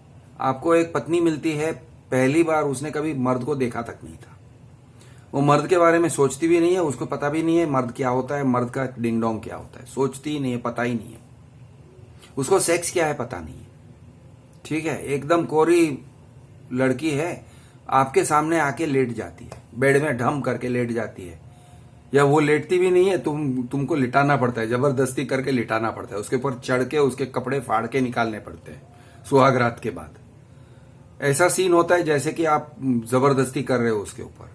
आपको एक पत्नी मिलती है, पहली बार उसने कभी मर्द को देखा तक नहीं था, वो मर्द के बारे में सोचती भी नहीं है, उसको पता भी नहीं है मर्द क्या होता है, मर्द का डिंग डोंग क्या होता है, सोचती ही नहीं है, पता ही नहीं है। उसको सेक्स क्या है पता नहीं है, ठीक है। एकदम कोरी लड़की है, आपके सामने आके लेट जाती है, बेड में ढम करके लेट जाती है, या वो लेटती भी नहीं है, तुमको लिटाना पड़ता है, जबरदस्ती करके लिटाना पड़ता है, उसके ऊपर चढ़ के उसके कपड़े फाड़ के निकालने पड़ते हैं सुहाग रात के बाद। ऐसा सीन होता है जैसे कि आप जबरदस्ती कर रहे हो उसके ऊपर।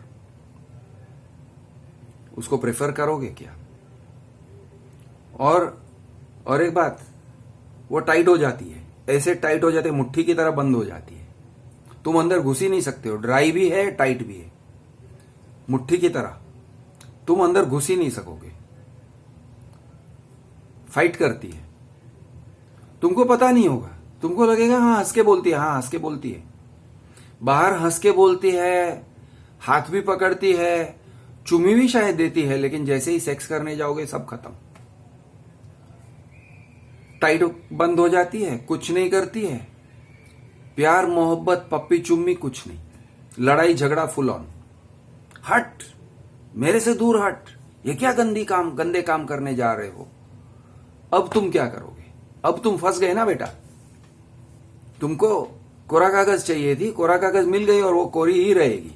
उसको प्रेफर करोगे क्या? और एक बात, वो टाइट हो जाती है, ऐसे टाइट हो जाती है, मुट्ठी की तरह बंद हो जाती है, तुम अंदर घुस ही नहीं सकते हो। ड्राई भी है, टाइट भी है, मुट्ठी की तरह तुम अंदर घुस ही नहीं सकोगे। फाइट करती है, तुमको पता नहीं होगा, तुमको लगेगा हाँ हंस के बोलती है, हाँ हंस के बोलती है, बाहर हंस के बोलती है, हाथ भी पकड़ती है, चुमी भी शायद देती है, लेकिन जैसे ही सेक्स करने जाओगे सब खत्म। टाइट बंद हो जाती है, कुछ नहीं करती है, प्यार मोहब्बत पप्पी चुम्मी कुछ नहीं, लड़ाई झगड़ा फुल ऑन। हट, मेरे से दूर हट, ये क्या गंदे काम करने जा रहे हो। अब तुम क्या करोगे? अब तुम फंस गए ना बेटा। तुमको कोरा कागज चाहिए थी, कोरा कागज मिल गई और वो कोरी ही रहेगी,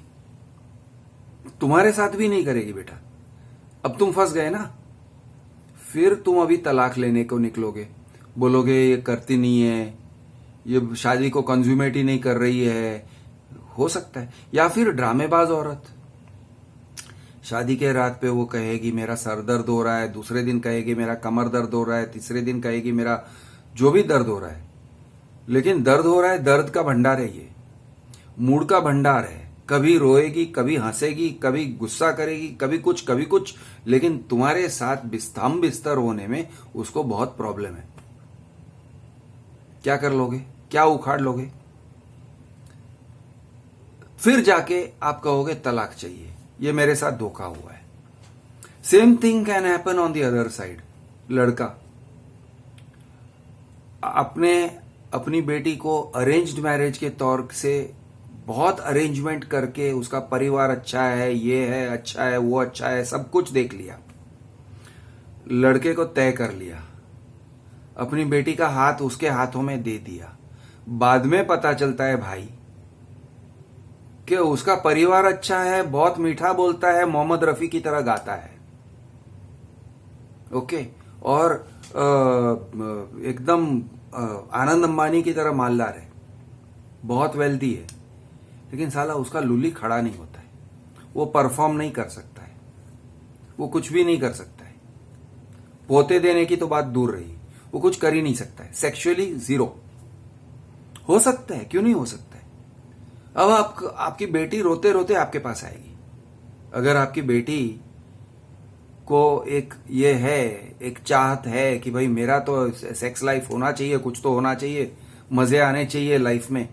तुम्हारे साथ भी नहीं करेगी बेटा। अब तुम फंस गए ना, फिर तुम अभी तलाक लेने को निकलोगे, बोलोगे ये करती नहीं है, ये शादी को कंज्यूमेट ही नहीं कर रही है, हो सकता है। या फिर ड्रामेबाज औरत, शादी के रात पे वो कहेगी मेरा सर दर्द हो रहा है, दूसरे दिन कहेगी मेरा कमर दर्द हो रहा है, तीसरे दिन कहेगी मेरा जो भी दर्द हो रहा है, लेकिन दर्द हो रहा है, दर्द का भंडार है ये, मूड का भंडार है। कभी रोएगी, कभी हंसेगी, कभी गुस्सा करेगी, कभी कुछ, लेकिन तुम्हारे साथ बिस्तर होने में उसको बहुत प्रॉब्लम है। क्या कर लोगे? क्या उखाड़ लोगे? फिर जाके आप कहोगे तलाक चाहिए, ये मेरे साथ धोखा हुआ है। Same thing can happen on the other side. लड़का अपनी बेटी को अरेंज्ड मैरिज के तौर से बहुत अरेंजमेंट करके, उसका परिवार अच्छा है, ये है अच्छा है, वो अच्छा है, सब कुछ देख लिया, लड़के को तय कर लिया, अपनी बेटी का हाथ उसके हाथों में दे दिया। बाद में पता चलता है भाई कि उसका परिवार अच्छा है, बहुत मीठा बोलता है, मोहम्मद रफी की तरह गाता है, ओके, और एकदम आनंद अंबानी की तरह मालदार है, बहुत वेल्दी है, लेकिन साला उसका लुल्ली खड़ा नहीं होता है, वो परफॉर्म नहीं कर सकता है, वो कुछ भी नहीं कर सकता है, पोते देने की तो बात दूर रही, वो कुछ कर ही नहीं सकता है, सेक्सुअली जीरो। हो सकता है, क्यों नहीं हो सकता है? अब आपकी बेटी रोते रोते आपके पास आएगी। अगर आपकी बेटी को एक चाहत है कि भाई मेरा तो सेक्स लाइफ होना चाहिए, कुछ तो होना चाहिए, मजे आने चाहिए लाइफ में,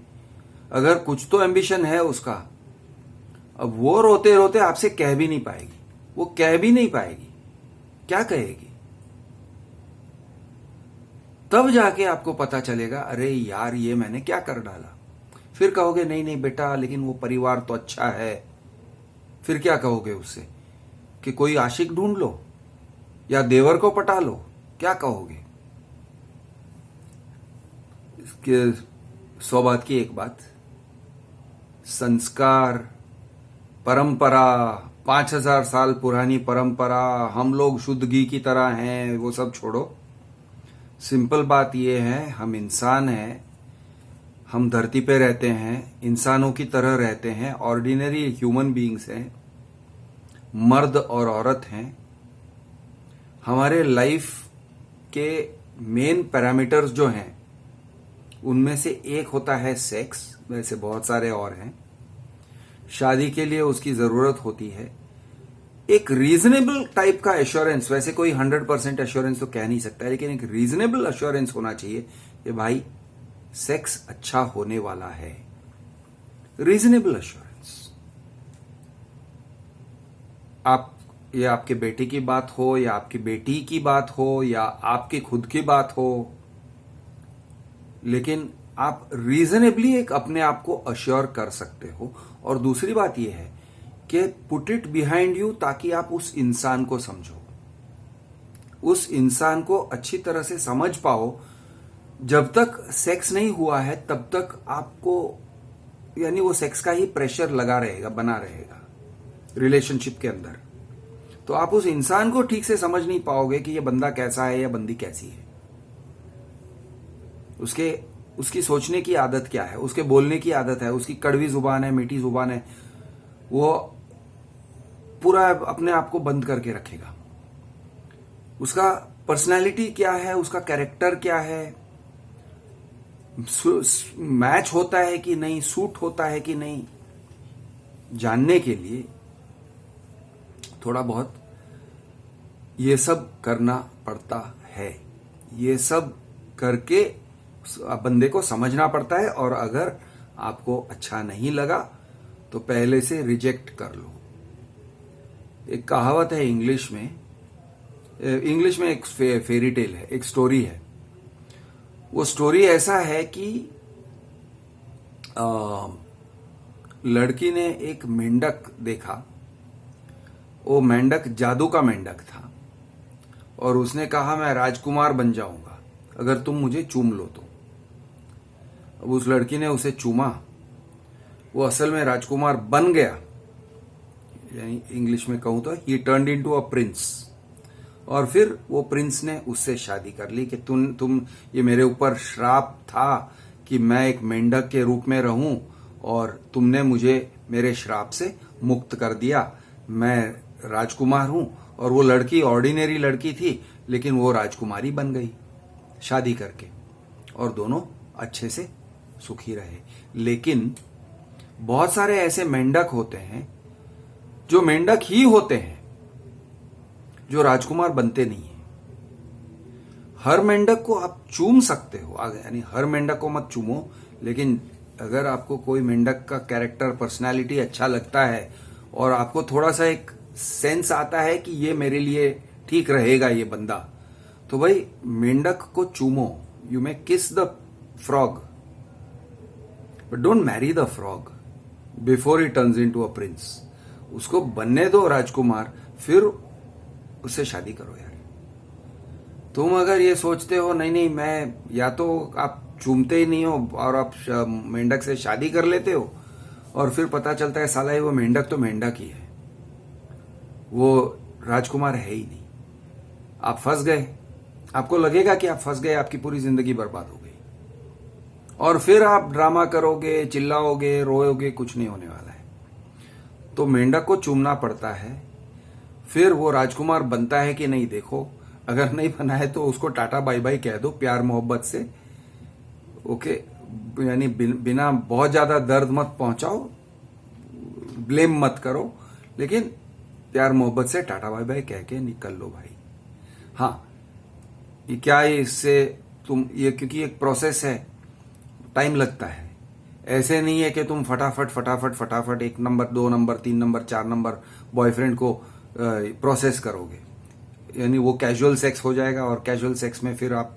अगर कुछ तो एम्बिशन है उसका, अब वो रोते रोते आपसे कह भी नहीं पाएगी, वो कह भी नहीं पाएगी, क्या कहेगी? तब जाके आपको पता चलेगा अरे यार ये मैंने क्या कर डाला। फिर कहोगे नहीं नहीं बेटा, लेकिन वो परिवार तो अच्छा है। फिर क्या कहोगे उससे कि कोई आशिक ढूंढ लो या देवर को पटा लो, क्या कहोगे? इसके 100 बात की एक बात, संस्कार, परंपरा, 5000 साल पुरानी परंपरा, हम लोग शुद्ध घी की तरह हैं, वो सब छोड़ो। सिंपल बात यह है, हम इंसान हैं, हम धरती पे रहते हैं, इंसानों की तरह रहते हैं, ऑर्डिनरी ह्यूमन बीइंग्स हैं, मर्द और औरत हैं। हमारे लाइफ के मेन पैरामीटर्स जो हैं उनमें से एक होता है सेक्स, वैसे बहुत सारे और हैं। शादी के लिए उसकी जरूरत होती है एक रीजनेबल टाइप का एश्योरेंस। वैसे कोई 100% एश्योरेंस तो कह नहीं सकता है, लेकिन एक रीजनेबल एश्योरेंस होना चाहिए कि भाई सेक्स अच्छा होने वाला है, रीजनेबल एश्योरेंस। ये आपके बेटे की बात हो या आपकी बेटी की बात हो या आपकी खुद की बात हो, लेकिन आप रीजनेबली एक अपने आप को अश्योर कर सकते हो। और दूसरी बात यह है कि पुट इट बिहाइंड यू, ताकि आप उस इंसान को समझो, उस इंसान को अच्छी तरह से समझ पाओ जब तक सेक्स नहीं हुआ है तब तक आपको यानी वो सेक्स का ही प्रेशर लगा रहेगा, बना रहेगा रिलेशनशिप के अंदर। तो आप उस इंसान को ठीक से समझ नहीं पाओगे कि ये बंदा कैसा है या बंदी कैसी है, उसकी सोचने की आदत क्या है, उसके बोलने की आदत है, उसकी कड़वी जुबान है, मीठी जुबान है, वो पूरा अपने आप को बंद करके रखेगा। उसका पर्सनैलिटी क्या है, उसका कैरेक्टर क्या है, मैच होता है कि नहीं, सूट होता है कि नहीं, जानने के लिए थोड़ा बहुत ये सब करना पड़ता है। ये सब करके बंदे को समझना पड़ता है, और अगर आपको अच्छा नहीं लगा तो पहले से रिजेक्ट कर लो। एक कहावत है इंग्लिश में एक फेरी टेल है, एक स्टोरी है। वो स्टोरी ऐसा है कि लड़की ने एक मेंढक देखा। वो मेंढक जादू का मेंढक था, और उसने कहा मैं राजकुमार बन जाऊंगा अगर तुम मुझे चूम लो तो। अब उस लड़की ने उसे चूमा, वो असल में राजकुमार बन गया, यानी इंग्लिश में कहूं तो ही टर्न्ड इनटू अ प्रिंस। और फिर वो प्रिंस ने उससे शादी कर ली कि तुम ये मेरे ऊपर श्राप था कि मैं एक मेंढक के रूप में रहूं, और तुमने मुझे मेरे श्राप से मुक्त कर दिया, मैं राजकुमार हूं। और वो लड़की ऑर्डिनरी लड़की थी, लेकिन वो राजकुमारी बन गई शादी करके, और दोनों अच्छे से सुखी रहे। लेकिन बहुत सारे ऐसे मेंढक होते हैं जो मेंढक ही होते हैं, जो राजकुमार बनते नहीं है। हर मेंढक को आप चूम सकते हो, यानी हर मेंढक को मत चूमो, लेकिन अगर आपको कोई मेंढक का कैरेक्टर, पर्सनालिटी अच्छा लगता है, और आपको थोड़ा सा एक सेंस आता है कि ये मेरे लिए ठीक रहेगा ये बंदा, तो भाई मेंढक को चूमो। You may kiss the frog, but don't marry the frog before he turns into a prince. उसको बनने दो राजकुमार, फिर उससे शादी करो यार। तुम अगर ये सोचते हो नहीं नहीं मैं, या तो आप चूमते ही नहीं हो और आप मेंढक से शादी कर लेते हो, और फिर पता चलता है साला ये वो मेंढक तो मेंढक ही है, वो राजकुमार है ही नहीं। आप फंस गए, आपको लगेगा कि आप फंस गए, आपकी पूरी जिंदगी बर्बाद हो गई, और फिर आप ड्रामा करोगे, चिल्लाओगे, रोओगे, कुछ नहीं होने वाला है। तो मेंढक को चूमना पड़ता है, फिर वो राजकुमार बनता है कि नहीं देखो। अगर नहीं बना है तो उसको टाटा बाय बाय कह दो प्यार मोहब्बत से, ओके। यानी बिना बहुत ज्यादा दर्द मत पहुंचाओ, ब्लेम मत करो, लेकिन प्यार मोहब्बत से टाटा बाय बाय कह के निकल लो भाई। हाँ, ये क्या है इससे क्योंकि एक प्रोसेस है, टाइम लगता है। ऐसे नहीं है कि तुम फटाफट 1 number, 2 number, 3 number, 4 number boyfriend को प्रोसेस करोगे, यानी वो कैजुअल सेक्स हो जाएगा। और कैजुअल सेक्स में फिर आप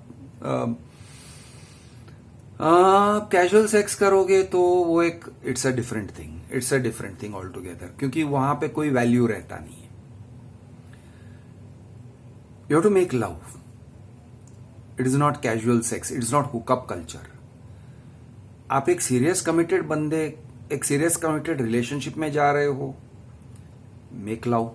कैजुअल सेक्स करोगे तो वो एक it's a different thing all together, क्योंकि वहां पे कोई वैल्यू रहता नहीं है। You have to make love, it is not casual sex, it is not hookup culture. आप एक सीरियस कमिटेड रिलेशनशिप में जा रहे हो, मेक लव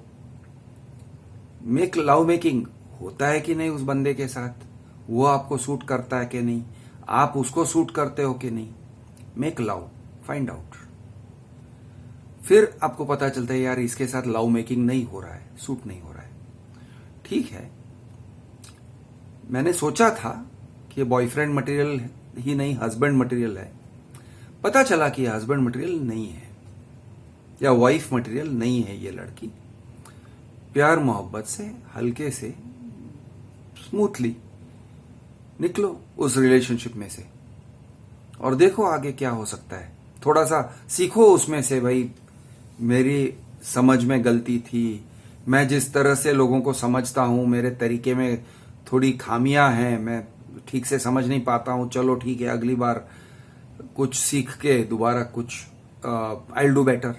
मेकिंग होता है कि नहीं उस बंदे के साथ, वो आपको सूट करता है कि नहीं, आप उसको सूट करते हो कि नहीं, मेक लव, फाइंड आउट। फिर आपको पता चलता है यार इसके साथ लव मेकिंग नहीं हो रहा है, सूट नहीं हो रहा है, ठीक है। मैंने सोचा था कि बॉयफ्रेंड मटेरियल ही नहीं, हस्बैंड मटेरियल है। पता चला कि हस्बैंड मटेरियल नहीं है, या वाइफ मटेरियल नहीं है ये लड़की। प्यार मोहब्बत से, हल्के से, स्मूथली निकलो उस रिलेशनशिप में से, और देखो आगे क्या हो सकता है। थोड़ा सा सीखो उसमें से, भाई मेरी समझ में गलती थी, मैं जिस तरह से लोगों को समझता हूं, मेरे तरीके में थोड़ी खामियां हैं, मैं ठीक से समझ नहीं पाता हूं, चलो ठीक है अगली बार कुछ सीख के दोबारा कुछ आई विल डू बेटर।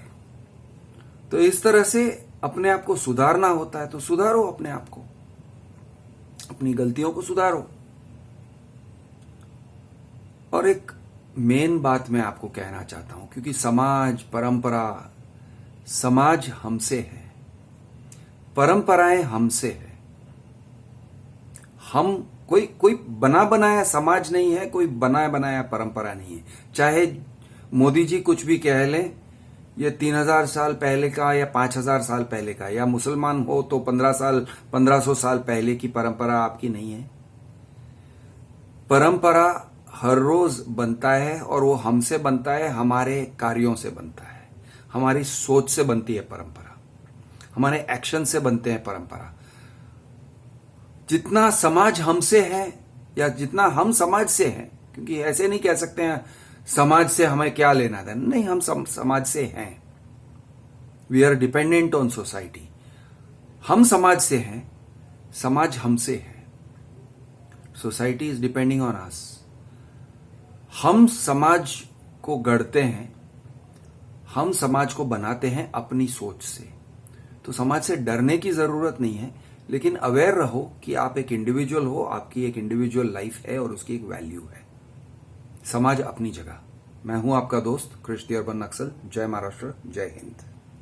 तो इस तरह से अपने आप को सुधारना होता है, तो सुधारो अपने आप को, अपनी गलतियों को सुधारो। और एक मेन बात मैं आपको कहना चाहता हूं, क्योंकि समाज, परंपरा, समाज हमसे है, परंपराएं हमसे है। हम कोई बना बनाया समाज नहीं है, कोई बनाया बनाया परंपरा नहीं है। चाहे मोदी जी कुछ भी कह लें, ये 3000 साल पहले का या 5000 साल पहले का, या मुसलमान हो तो 1500 साल पहले की परंपरा आपकी नहीं है। परंपरा हर रोज बनता है, और वो हमसे बनता है, हमारे कार्यों से बनता है, हमारी सोच से बनती है परंपरा, हमारे एक्शन से बनते हैं परंपरा। जितना समाज हमसे है या जितना हम समाज से हैं, क्योंकि ऐसे नहीं कह सकते हैं समाज से हमें क्या लेना देना, नहीं, हम समाज से हैं। We are dependent on society. हम समाज से हैं, समाज हमसे है, society is depending on us. हम समाज को गढ़ते हैं, हम समाज को बनाते हैं अपनी सोच से। तो समाज से डरने की जरूरत नहीं है, लेकिन अवेयर रहो कि आप एक इंडिविजुअल हो, आपकी एक इंडिविजुअल लाइफ है और उसकी एक वैल्यू है। समाज अपनी जगह। मैं हूं आपका दोस्त कृष दी अर्बन नक्सल। जय महाराष्ट्र, जय हिंद।